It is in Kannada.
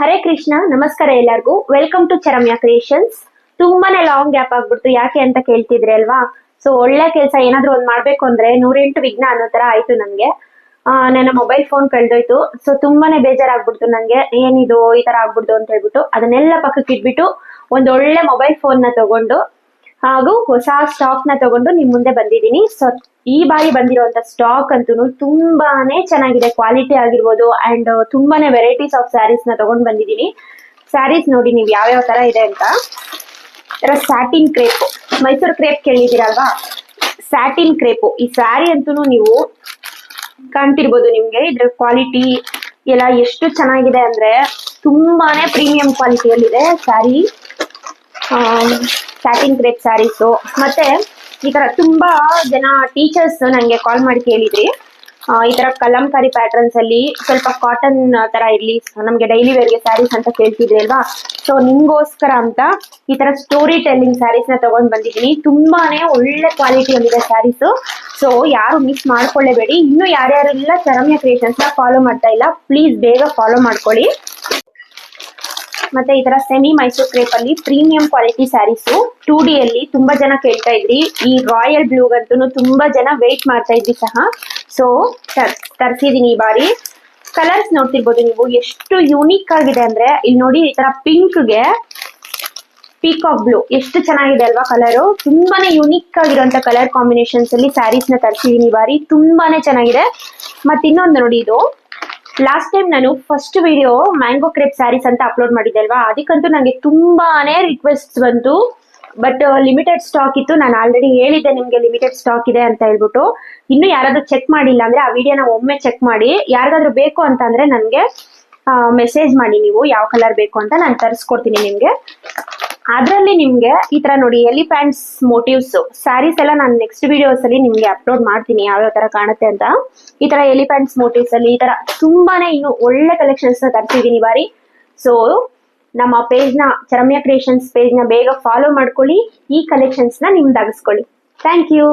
ಹರೇ ಕೃಷ್ಣ, ನಮಸ್ಕಾರ ಎಲ್ಲರಿಗೂ. Welcome to Charamya creations. ತುಂಬಾನೇ ಲಾಂಗ್ ಗ್ಯಾಪ್ ಆಗ್ಬಿಡ್ತು, ಯಾಕೆ ಅಂತ ಕೇಳ್ತಿದ್ರಿ ಅಲ್ವಾ. ಸೊ ಒಳ್ಳೆ ಕೆಲಸ ಏನಾದ್ರು ಒಂದ್ ಮಾಡ್ಬೇಕು ಅಂದ್ರೆ 108 ವಿಘ್ನ ಅನ್ನೋ ತರ ಆಯ್ತು ನನ್ಗೆ. ನನ್ನ ಮೊಬೈಲ್ ಫೋನ್ ಕಳ್ದೋಯ್ತು. ಸೊ ತುಂಬಾನೇ ಬೇಜಾರಾಗ್ಬಿಡ್ತು ನಂಗೆ, ಏನಿದು ಈ ತರ ಆಗ್ಬಿಡ್ತು ಅಂತ ಹೇಳ್ಬಿಟ್ಟು ಅದನ್ನೆಲ್ಲ ಪಕ್ಕಕ್ಕೆ ಇಟ್ಬಿಟ್ಟು ಒಂದ್ ಒಳ್ಳೆ ಮೊಬೈಲ್ ಫೋನ್ ನ ತಗೊಂಡು ಹಾಗೂ ಹೊಸ ಸ್ಟಾಕ್ ನ ತಗೊಂಡು ನಿಮ್ ಮುಂದೆ ಬಂದಿದ್ದೀನಿ. ಸೊ ಈ ಬಾರಿ ಬಂದಿರುವಂತ ಸ್ಟಾಕ್ ಅಂತೂ ತುಂಬಾನೇ ಚೆನ್ನಾಗಿದೆ, ಕ್ವಾಲಿಟಿ ಆಗಿರ್ಬೋದು ಅಂಡ್ ತುಂಬಾನೇ ವೆರೈಟೀಸ್ ಆಫ್ ಸ್ಯಾರೀಸ್ ನ ತಗೊಂಡ್ ಬಂದಿದ್ದೀನಿ. ಸ್ಯಾರೀಸ್ ನೋಡಿ ನೀವು ಯಾವ್ಯಾವ ತರ ಇದೆ ಅಂತ. ಸ್ಯಾಟಿನ್ ಕ್ರೇಪ್, ಮೈಸೂರು ಕ್ರೇಪ್ ಕೇಳಿದಿರಲ್ವಾ, ಸ್ಯಾಟಿನ್ ಕ್ರೇಪ್ ಈ ಸ್ಯಾರಿ ಅಂತೂ ನೀವು ಕಾಣ್ತಿರ್ಬೋದು. ನಿಮ್ಗೆ ಇದ್ರ ಕ್ವಾಲಿಟಿ ಎಲ್ಲ ಎಷ್ಟು ಚೆನ್ನಾಗಿದೆ ಅಂದ್ರೆ ತುಂಬಾನೇ ಪ್ರೀಮಿಯಂ ಕ್ವಾಲಿಟಿಯಲ್ಲಿದೆ ಸ್ಯಾರಿ. Satin crepe saris. ಮತ್ತೆ ಈ ತರ ತುಂಬಾ ಜನ ಟೀಚರ್ಸ್ ನಂಗೆ ಕಾಲ್ ಮಾಡಿ ಕೇಳಿದ್ರಿ, ಈ ತರ ಕಲಂಕಾರಿ ಪ್ಯಾಟರ್ನ್ಸ್ ಅಲ್ಲಿ ಸ್ವಲ್ಪ ಕಾಟನ್ ತರ ಇರ್ಲಿ ನಮ್ಗೆ ಡೈಲಿ ವೇರ್ಗೆ ಸ್ಯಾರೀಸ್ ಅಂತ ಕೇಳ್ತಿದ್ರಿ ಅಲ್ವಾ. ಸೊ ನಿಮ್ಗೋಸ್ಕರ ಅಂತ ಈ ತರ ಸ್ಟೋರಿ ಟೆಲ್ಲಿಂಗ್ ಸ್ಯಾರೀಸ್ ನ ತಗೊಂಡ್ ಬಂದಿದ್ದೀನಿ. ತುಂಬಾನೇ ಒಳ್ಳೆ ಕ್ವಾಲಿಟಿ ಇದೆ ಸ್ಯಾರೀಸ್. ಸೊ ಯಾರು ಮಿಸ್ ಮಾಡ್ಕೊಳ್ಳೇಬೇಡಿ. ಇನ್ನು ಯಾರ್ಯಾರೆಲ್ಲ ಚರಮ್ಯ ಕ್ರಿಯೇಷನ್ಸ್ ನ ಫಾಲೋ ಮಾಡ್ತಾ ಇಲ್ಲ, ಪ್ಲೀಸ್ ಬೇಗ ಫಾಲೋ ಮಾಡ್ಕೊಳ್ಳಿ. ಮತ್ತೆ ಈ ತರ ಸೆಮಿ ಮೈಸೂರ್ ಕ್ರೇಪ್ ಅಲ್ಲಿ ಪ್ರೀಮಿಯಂ ಕ್ವಾಲಿಟಿ ಸ್ಯಾರೀಸ್ 2D ಅಲ್ಲಿ ತುಂಬಾ ಜನ ಕೇಳ್ತಾ ಇದ್ರಿ. ಈ ರಾಯಲ್ ಬ್ಲೂಗಂತೂ ತುಂಬಾ ಜನ ವೇಟ್ ಮಾಡ್ತಾ ಇದ್ರಿ ಸಹ. ಸೊ ತರಿಸಿದೀನಿ ಈ ಬಾರಿ. ಕಲರ್ಸ್ ನೋಡ್ತಿರ್ಬೋದು ನೀವು, ಎಷ್ಟು ಯೂನಿಕ್ ಆಗಿದೆ ಅಂದ್ರೆ ಇಲ್ಲಿ ನೋಡಿ, ಈ ತರ ಪಿಂಕ್ ಗೆ ಪೀಕಾಕ್ ಬ್ಲೂ ಎಷ್ಟು ಚೆನ್ನಾಗಿದೆ ಅಲ್ವಾ ಕಲರು. ತುಂಬಾನೇ ಯೂನಿಕ್ ಆಗಿರುವಂತ ಕಲರ್ ಕಾಂಬಿನೇಷನ್ಸ್ ಅಲ್ಲಿ ಸ್ಯಾರೀಸ್ ನ ತರಿಸಿದೀನಿ ಈ ಬಾರಿ, ತುಂಬಾನೇ ಚೆನ್ನಾಗಿದೆ. ಮತ್ತೆ ಇನ್ನೊಂದು ನೋಡಿ, ಇದು ಲಾಸ್ಟ್ ಟೈಮ್ ನಾನು first video mango crepe sarees ಅಂತ ಅಪ್ಲೋಡ್ ಮಾಡಿದ್ದೆ ಅಲ್ವಾ, ಅದಕ್ಕಂತೂ ನನಗೆ ತುಂಬಾನೇ ರಿಕ್ವೆಸ್ಟ್ ಬಂತು. ಬಟ್ ಲಿಮಿಟೆಡ್ ಸ್ಟಾಕ್ ಇತ್ತು. ನಾನು ಆಲ್ರೆಡಿ ಹೇಳಿದ್ದೆ ನಿಮ್ಗೆ ಲಿಮಿಟೆಡ್ ಸ್ಟಾಕ್ ಇದೆ ಅಂತ ಹೇಳ್ಬಿಟ್ಟು. ಇನ್ನು ಯಾರಾದ್ರೂ ಚೆಕ್ ಮಾಡಿಲ್ಲ ಅಂದ್ರೆ ಆ ವಿಡಿಯೋನ ಒಮ್ಮೆ ಚೆಕ್ ಮಾಡಿ. ಯಾರಿಗಾದ್ರೂ ಬೇಕು ಅಂತ ಅಂದ್ರೆ ನನಗೆ ಮೆಸೇಜ್ ಮಾಡಿ, ನೀವು ಯಾವ ಕಲರ್ ಬೇಕು ಅಂತ ನಾನು ತರಿಸ್ಕೊಡ್ತೀನಿ ನಿಮ್ಗೆ. ಅದ್ರಲ್ಲಿ ನಿಮ್ಗೆ ಈ ತರ ನೋಡಿ ಎಲಿಫೆಂಟ್ಸ್ ಮೋಟಿವ್ಸ್ ಸ್ಯಾರೀಸ್ ಎಲ್ಲ ನಾನು ನೆಕ್ಸ್ಟ್ ವಿಡಿಯೋಸ್ ಅಲ್ಲಿ ನಿಮ್ಗೆ ಅಪ್ಲೋಡ್ ಮಾಡ್ತೀನಿ ಯಾವ್ಯಾವ ತರ ಕಾಣುತ್ತೆ ಅಂತ. ಈ ತರ ಎಲಿಫೆಂಟ್ಸ್ ಮೋಟಿವ್ಸ್ ಅಲ್ಲಿ ಈ ತರ ತುಂಬಾನೇ ಇನ್ನು ಒಳ್ಳೆ ಕಲೆಕ್ಷನ್ಸ್ ನ ತರಿಸಿದೀನಿ ಬಾರಿ. ಸೊ ನಮ್ಮ ಪೇಜ್ ನ ಚರಮ್ಯ ಕ್ರಿಯೇಷನ್ಸ್ ಪೇಜ್ ನ ಬೇಗ ಫಾಲೋ ಮಾಡ್ಕೊಳ್ಳಿ, ಈ ಕಲೆಕ್ಷನ್ಸ್ ನ ನಿಮ್ದಾಗಿಸ್ಕೊಳ್ಳಿ. Thank you.